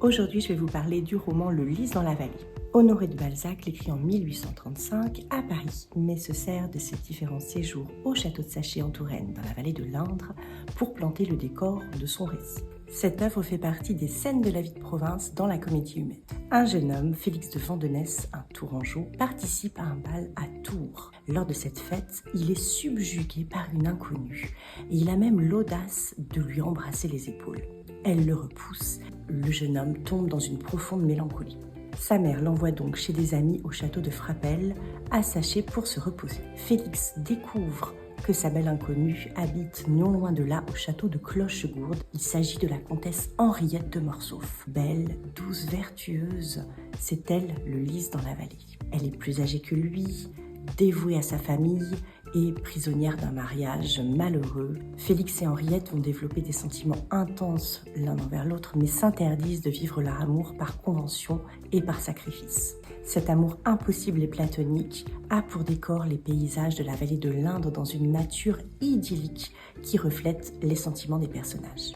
Aujourd'hui, je vais vous parler du roman Le Lys dans la vallée. Honoré de Balzac l'écrit en 1835 à Paris, mais se sert de ses différents séjours au château de Saché en Touraine, dans la vallée de l'Indre, pour planter le décor de son récit. Cette œuvre fait partie des scènes de la vie de province dans la comédie humaine. Un jeune homme, Félix de Vandenesse, un Tourangeau, participe à un bal à Tours. Lors de cette fête, il est subjugué par une inconnue et il a même l'audace de lui embrasser les épaules. Elle le repousse, le jeune homme tombe dans une profonde mélancolie. Sa mère l'envoie donc chez des amis au château de Frapesle, à Saché pour se reposer. Félix découvre que sa belle inconnue habite non loin de là au château de Clochegourde. Il s'agit de la comtesse Henriette de Morsauf. Belle, douce, vertueuse, c'est elle le Lys dans la vallée. Elle est plus âgée que lui, dévouée à sa famille et prisonnière d'un mariage malheureux. Félix et Henriette vont développer des sentiments intenses l'un envers l'autre, mais s'interdisent de vivre leur amour par convention et par sacrifice. Cet amour impossible et platonique a pour décor les paysages de la vallée de l'Indre dans une nature idyllique qui reflète les sentiments des personnages.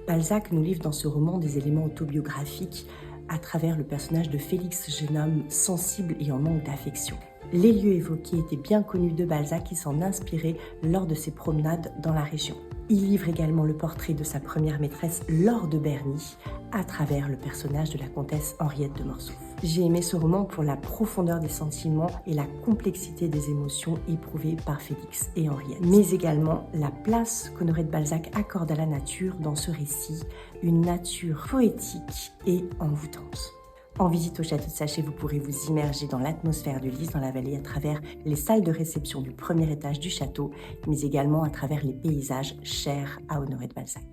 Balzac nous livre dans ce roman des éléments autobiographiques à travers le personnage de Félix, jeune homme sensible et en manque d'affection. Les lieux évoqués étaient bien connus de Balzac qui s'en inspirait lors de ses promenades dans la région. Il livre également le portrait de sa première maîtresse Laure de Berny à travers le personnage de la comtesse Henriette de Morsauf. J'ai aimé ce roman pour la profondeur des sentiments et la complexité des émotions éprouvées par Félix et Henriette, mais également la place qu'Honoré de Balzac accorde à la nature dans ce récit, une nature poétique et envoûtante. En visite au château de Saché, vous pourrez vous immerger dans l'atmosphère du Lys dans la vallée à travers les salles de réception du premier étage du château, mais également à travers les paysages chers à Honoré de Balzac.